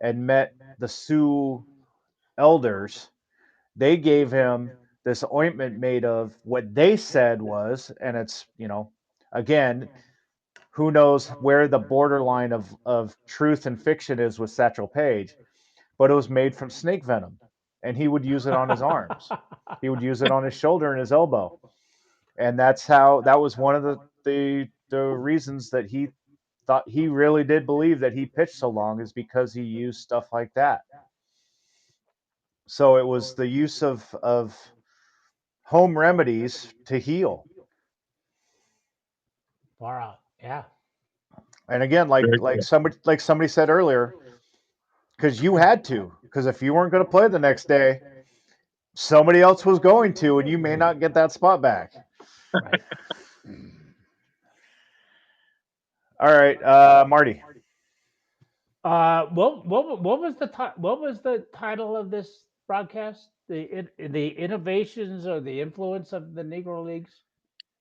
and met the Sioux elders. They gave him this ointment made of what they said was, and it's, you know, again, who knows where the borderline of truth and fiction is with Satchel Paige, but it was made from snake venom, and he would use it on his arms. He would use it on his shoulder and his elbow, and that was one of the reasons that he thought, he really did believe that he pitched so long, is because he used stuff like that. So it was the use of home remedies to heal. Far out. Yeah. And again, Very like cool. somebody said earlier, because you had to, because if you weren't going to play the next day, somebody else was going to, and you may not get that spot back. Right. All right, Marty. What was what was the title of this broadcast? The innovations or the influence of the Negro Leagues,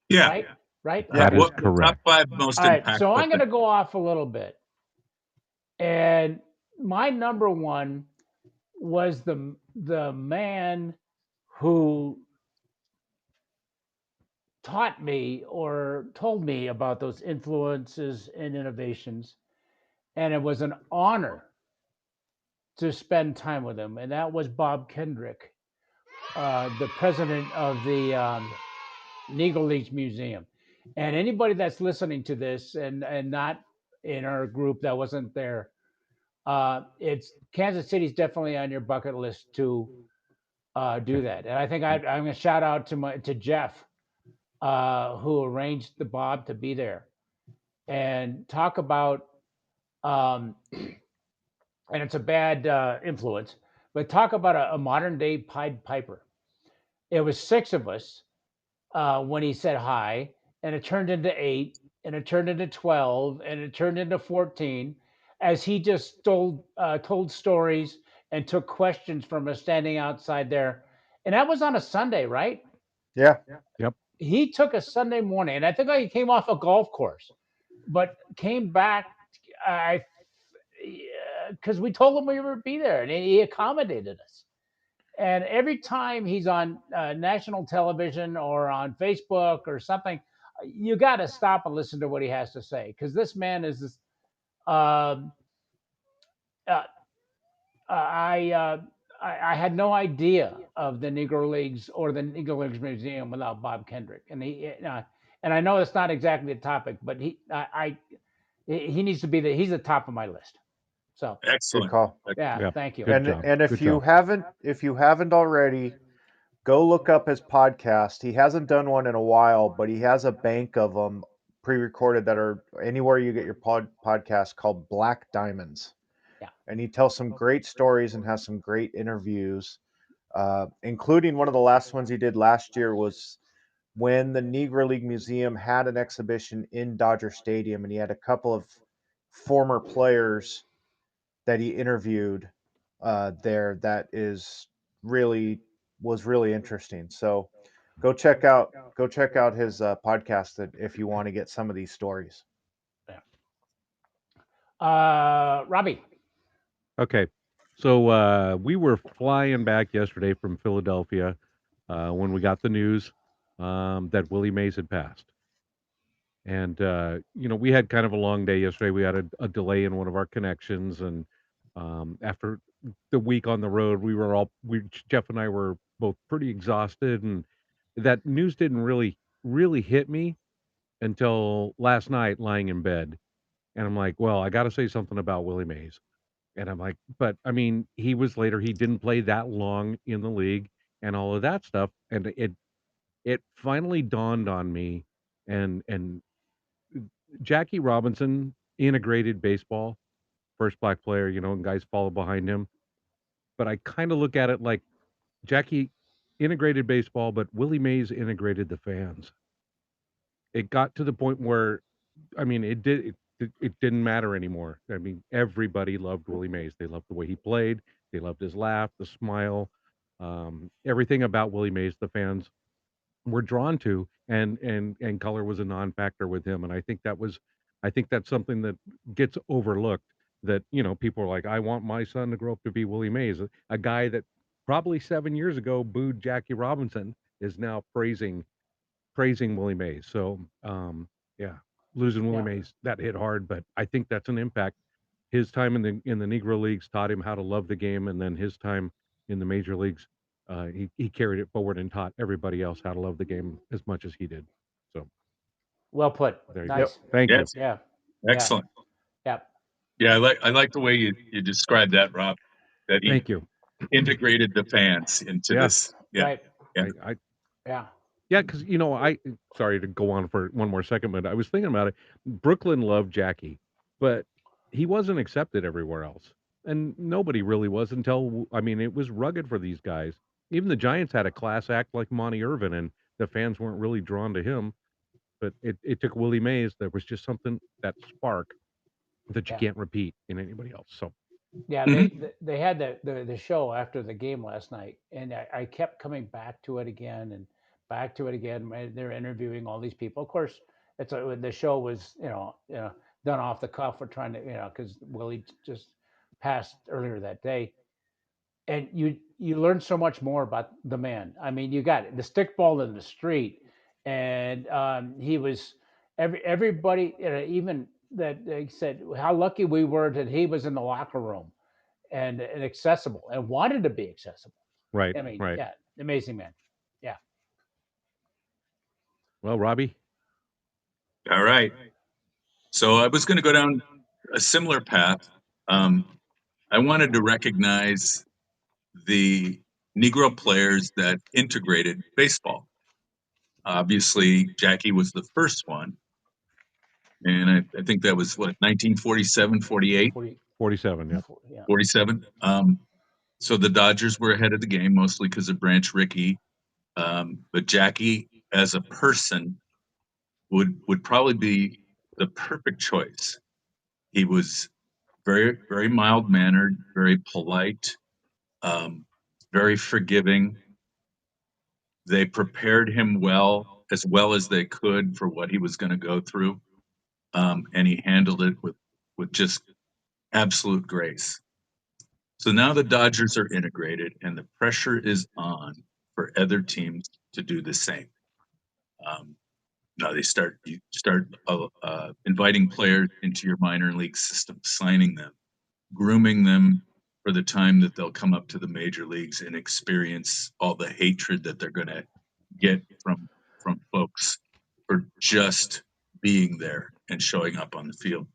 Yeah. right? Right. Yeah. That Okay. is What the top correct. 5 most All right. So impactful I'm going things? to go off a little bit, and my number one was the man who taught me or told me about those influences and innovations, and it was an honor to spend time with him, and that was Bob Kendrick, the president of the Negro Leagues Museum. And anybody that's listening to this and not in our group that wasn't there, it's Kansas City's definitely on your bucket list to do that. And I think I'm going to shout out to Jeff, who arranged the Bob to be there and talk about. Um, and it's a bad influence, but talk about a modern day Pied Piper. It was six of us when he said hi, and it turned into eight, and it turned into 12, and it turned into 14, as he just told stories and took questions from us standing outside there. And that was on a Sunday, right? Yeah. Yep. He took a Sunday morning, and I think he came off a golf course, but came back. I Because we told him we would be there, and he accommodated us. And every time he's on national television or on Facebook or something, you got to stop and listen to what he has to say, because this man is this. Um uh, I, uh, I had no idea of the Negro Leagues or the Negro Leagues Museum without Bob Kendrick, and I know it's not exactly the topic, but he needs to be he's the top of my list. So Good Excellent. call. yeah, Yeah. thank you. Good And job. and Good job. if you haven't already, go look up his podcast. He hasn't done one in a while, but he has a bank of them pre-recorded that are anywhere you get your podcast, called Black Diamonds. Yeah. And he tells some great stories and has some great interviews, including one of the last ones he did last year was when the Negro League Museum had an exhibition in Dodger Stadium, and he had a couple of former players that he interviewed there. That is really was really interesting. So go check out his podcast if you want to get some of these stories. Yeah. Robbie. Okay. So we were flying back yesterday from Philadelphia when we got the news that Willie Mays had passed. And we had kind of a long day yesterday. We had a delay in one of our connections, and after the week on the road, Jeff and I were both pretty exhausted, and that news didn't really hit me until last night, lying in bed. And I'm like, well, I got to say something about Willie Mays. And I'm like, but I mean, he didn't play that long in the league and all of that stuff. And it finally dawned on me, and Jackie Robinson integrated baseball, first black player, and guys follow behind him. But I kind of look at it like Jackie integrated baseball, but Willie Mays integrated the fans. It got to the point where, I mean, it didn't matter anymore. I mean, everybody loved Willie Mays. They loved the way he played. They loved his laugh, the smile, everything about Willie Mays. The fans were drawn to, and color was a non-factor with him. And I think that's something that gets overlooked. That people are like, I want my son to grow up to be Willie Mays, a guy that probably 7 years ago booed Jackie Robinson is now praising Willie Mays. So, yeah, losing Willie Yeah. Mays, that hit hard, but I think that's an impact. His time in the Negro leagues taught him how to love the game, and then his time in the major leagues, he carried it forward and taught everybody else how to love the game as much as he did. So Well put. there you Yep. Nice. go. Thank you. Yes, Yeah. excellent. Yeah. Yeah, I like the way you described that, Rob. That he Thank you. integrated the fans into Yeah. this. Yeah, Right. yeah. Yeah. Yeah, because sorry to go on for one more second, but I was thinking about it. Brooklyn loved Jackie, but he wasn't accepted everywhere else, and nobody really was until, I mean, it was rugged for these guys. Even the Giants had a class act like Monty Irvin, and the fans weren't really drawn to him. But it took Willie Mays. There was just something, that spark that you Yeah. can't repeat in anybody else. So Yeah, Mhm. they had the show after the game last night, and I kept coming back to it again and back to it again. They're interviewing all these people. Of course, the show was done off the cuff. We're trying to because Willie just passed earlier that day, and you learn so much more about the man. I mean, you got the stickball in the street, and he was everybody, even that they said how lucky we were that he was in the locker room and accessible and wanted to be accessible. right, I mean, right. yeah, amazing man. Yeah, Well, Robbie, All right. So I was going to go down a similar path. Um, I wanted to recognize the Negro players that integrated baseball. Obviously, Jackie was the first one, and I think that was what, 1947, 48, 47. Yeah, 47. So the Dodgers were ahead of the game mostly because of Branch Rickey, but Jackie as a person would probably be the perfect choice. He was very mild mannered, very polite, um, very forgiving. They prepared him well as they could for what he was going to go through, and he handled it with just absolute grace. So now the Dodgers are integrated, and the pressure is on for other teams to do the same. Um, Now you start inviting players into your minor league system, signing them, grooming them for the time that they'll come up to the major leagues and experience all the hatred that they're going to get from folks for just being there and showing up on the field.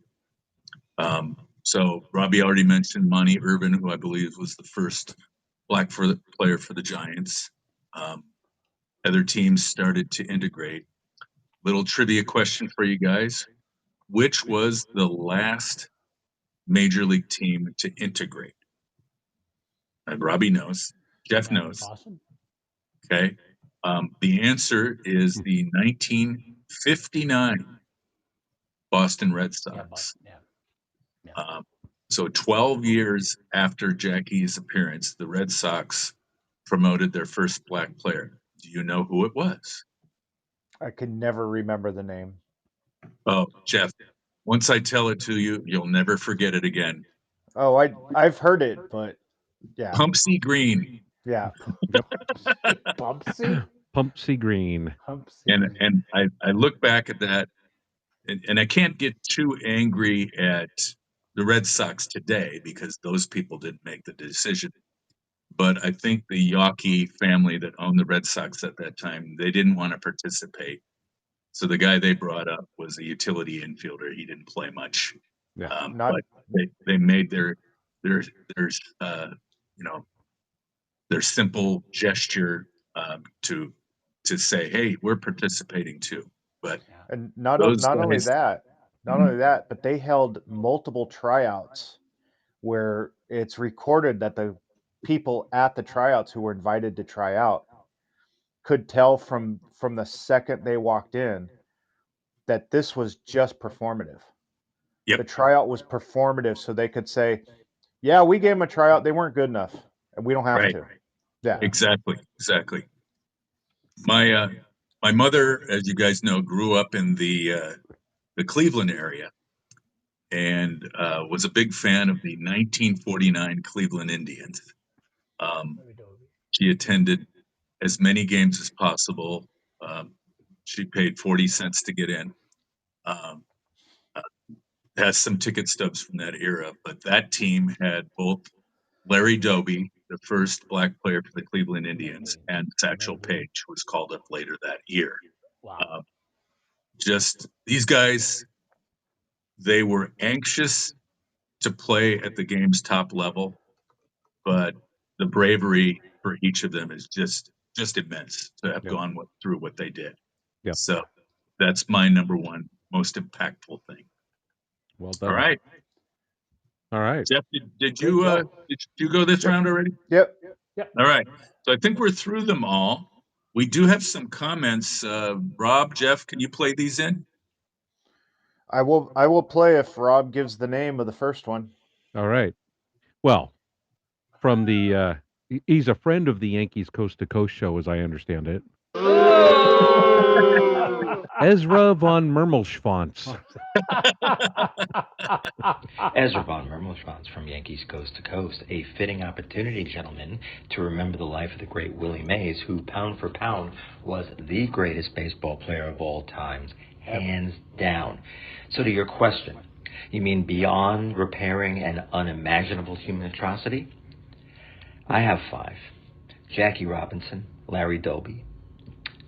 So Robbie already mentioned Monty Irvin, who I believe was the first player for the Giants. Um, Other teams started to integrate. Little trivia question for you guys. Which was the last major league team to integrate? And Robbie knows. Jeff knows. Boston. Okay. The answer is the 1959 Boston Red Yeah, Sox. Boston. Yeah. Um, so 12 years after Jackie's appearance, the Red Sox promoted their first black player. Do you know who it was? I can never remember the name. Oh, Jeff. Once I tell it to you, you'll never forget it again. Oh, I've heard it, but yeah, Pumpsy Green. yeah. Bumpsy? Pumpsy Green. Humpsy. And I look back at that, and I can't get too angry at the Red Sox today because those people didn't make the decision. But I think the Yawkey family that owned the Red Sox at that time, they didn't want to participate. So the guy they brought up was a utility infielder. He didn't play much, Yeah. Not but they made their uh, you know their simple gesture to say, hey, we're participating too. But and those not only guys, that, not only that, but they held multiple tryouts where it's recorded that the people at the tryouts who were invited to try out could tell from the second they walked in that this was just performative. The yep, tryout was performative, so they could say, "Yeah, we gave them a tryout. They weren't good enough, and we don't have right, to." Yeah, exactly. My mother, as you guys know, grew up in the Cleveland area and was a big fan of the 1949 Cleveland Indians. Um, she attended as many games as possible. Um, she paid 40 cents to get in. Um, has some ticket stubs from that era, but that team had both Larry Doby, the first black player for the Cleveland Indians, and Satchel Paige, who was called up later that year. Wow. Uh, just these guys, they were anxious to play at the game's top level, but the bravery for each of them is just immense to have Yep. gone through what they did. Yep. So that's my number one most impactful thing. Well All done. right, All right. Jeff, did Good you job. did you go this Yep. round already? yep. All right, so I think we're through them all. We do have some comments. Rob, Jeff, can you play these in? I will play if Rob gives the name of the first one. All right. Well, from the he's a friend of the Yankees Coast to Coast show, as I understand it. Ezra von Mermelschwanz. Ezra von Mermelschwanz from Yankees Coast to Coast. A fitting opportunity, gentlemen, to remember the life of the great Willie Mays, who, pound for pound, was the greatest baseball player of all times, hands down. So to your question, you mean beyond repairing an unimaginable human atrocity? I have 5. Jackie Robinson, Larry Doby,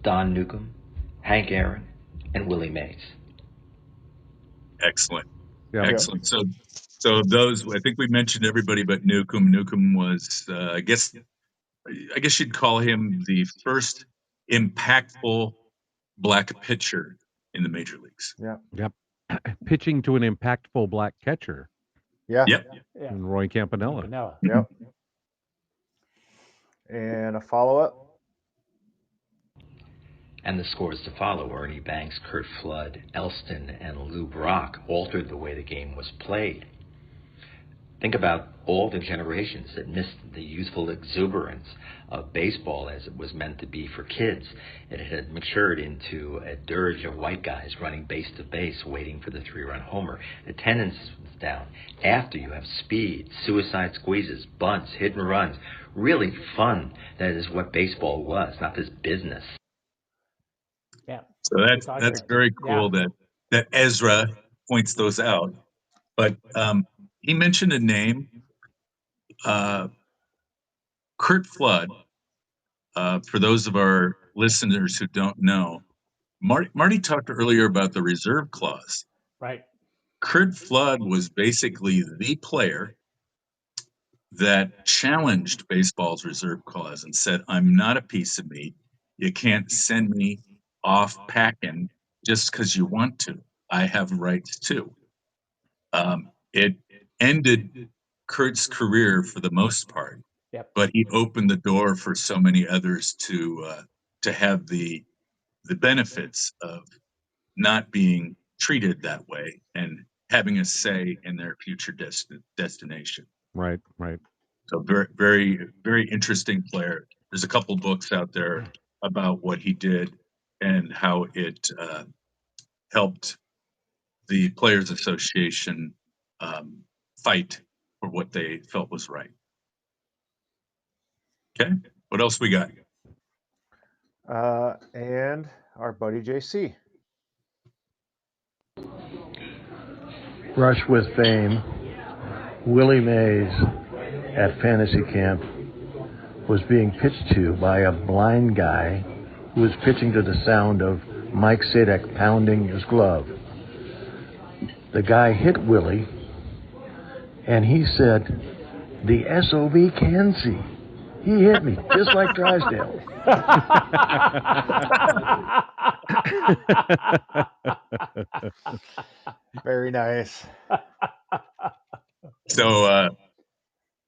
Don Newcomb, Hank Aaron, and Willie Mays. Excellent. Yep. Excellent. So those, I think we mentioned everybody but Newcomb. Newcomb was, I guess you'd call him the first impactful black pitcher in the major leagues. Yep. Pitching to an impactful black catcher Yeah. Yep. Yeah. in Roy Campanella. Vanilla. Yep. And a follow up. And the scores to follow, Ernie Banks, Kurt Flood, Elston, and Lou Brock, altered the way the game was played. Think about all the generations that missed the youthful exuberance of baseball as it was meant to be for kids. It had matured into a dirge of white guys running base to base, waiting for the 3-run homer. Attendance was down. After, you have speed, suicide squeezes, bunts, hit and runs. Really fun. That is what baseball was, not this business. Yeah. So that's very cool Yeah. that Ezra points those out. But he mentioned a name, Kurt Flood. For those of our listeners who don't know, Marty talked earlier about the reserve clause. Right. Kurt Flood was basically the player that challenged baseball's reserve clause and said, I'm not a piece of meat. You can't send me off packing just because you want to. I have rights too. It ended Kurt's career for the most part, Yep. but he opened the door for so many others to have the benefits of not being treated that way and having a say in their future destination. Right. Right. So very interesting player. There's a couple books out there about what he did and how it helped the Players Association fight for what they felt was right. Okay, what else we got? And our buddy JC. Rush with Fame, Willie Mays at Fantasy Camp was being pitched to by a blind guy who was pitching to the sound of Mike Sadek pounding his glove. The guy hit Willie, and he said, "The SOB can see. He hit me, just like Drysdale." Very nice. So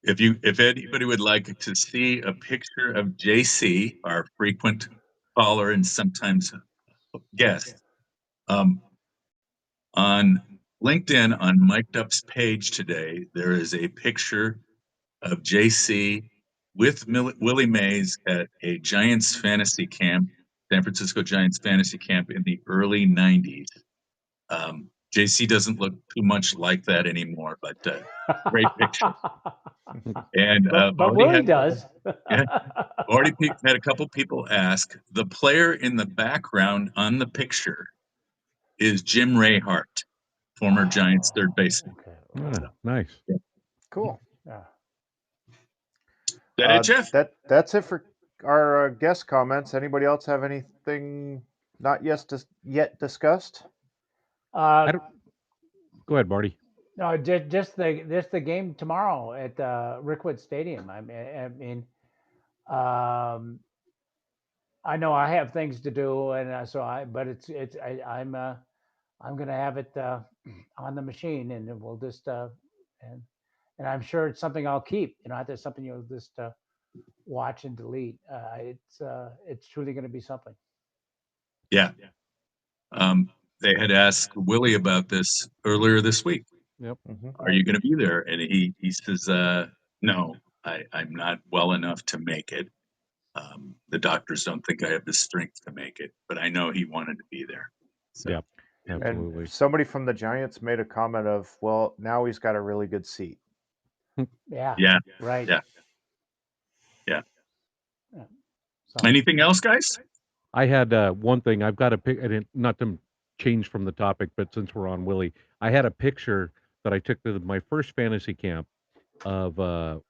if anybody would like to see a picture of JC, our frequent caller and sometimes guest, on LinkedIn on Mic'd Up's page today, there is a picture of JC with Willie Mays at a Giants fantasy camp, San Francisco Giants fantasy camp in the early 90s. JC doesn't look too much like that anymore, but great picture. And but Willie does. Yeah, already had a couple people ask. The player in the background on the picture is Jim Rayhart, former Giants third baseman. Okay. Nice. Cool. Yeah. That it, Jeff? That's it for our guest comments. Anybody else have anything not yet discussed? Go ahead, Marty. No, just the game tomorrow at Rickwood Stadium. I mean, I know I have things to do, and I'm gonna have it on the machine, and we'll just and I'm sure it's something I'll keep. There's something you'll just watch and delete. It's truly going to be something. Yeah. They had asked Willie about this earlier this week. Yep. Are you going to be there? And he says, no, I'm not well enough to make it. The doctors don't think I have the strength to make it, but I know he wanted to be there. So. Yep, absolutely. And somebody from the Giants made a comment of, well, now he's got a really good seat. Yeah. Yeah. Right. Yeah. Anything else, guys? I had one thing. I've got a pic. Not to change from the topic, but since we're on Willie, I had a picture that I took to my first fantasy camp of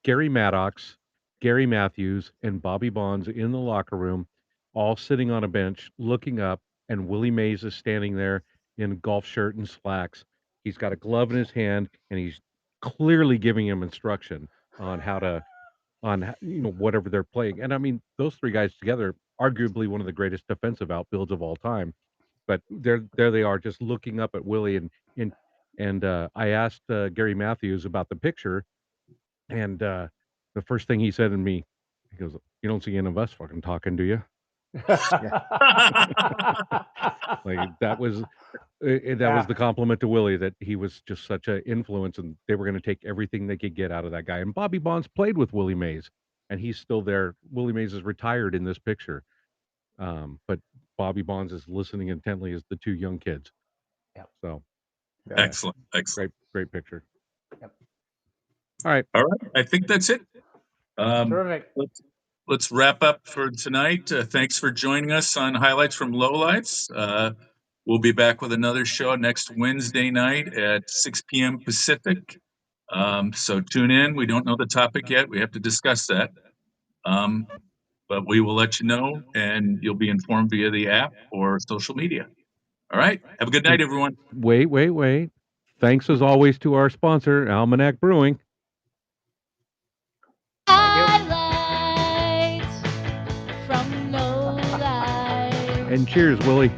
Gary Maddox, Gary Matthews, and Bobby Bonds in the locker room, all sitting on a bench looking up, and Willie Mays is standing there in a golf shirt and slacks. He's got a glove in his hand, and he's clearly giving him instruction on whatever they're playing. And I mean, those three guys together, arguably one of the greatest defensive outfields of all time. But there they are, just looking up at Willie, and I asked Gary Matthews about the picture, and the first thing he said to me, he goes, "You don't see any of us fucking talking, do you?" Like that was the compliment to Willie, that he was just such an influence, and they were going to take everything they could get out of that guy. And Bobby Bonds played with Willie Mays, and he's still there. Willie Mays is retired in this picture, but Bobby Bonds is listening intently as the two young kids. Yep. So Excellent. Great picture. Yep. All right. I think that's it. Terrific. Let's wrap up for tonight. Thanks for joining us on Highlights from Lowlifes. We'll be back with another show next Wednesday night at 6 p.m. Pacific. So tune in. We don't know the topic yet. We have to discuss that. But we will let you know, and you'll be informed via the app or social media. All right. Have a good night, everyone. Wait. Thanks as always to our sponsor, Almanac Brewing. Highlights from Lowlifes. And cheers, Willie.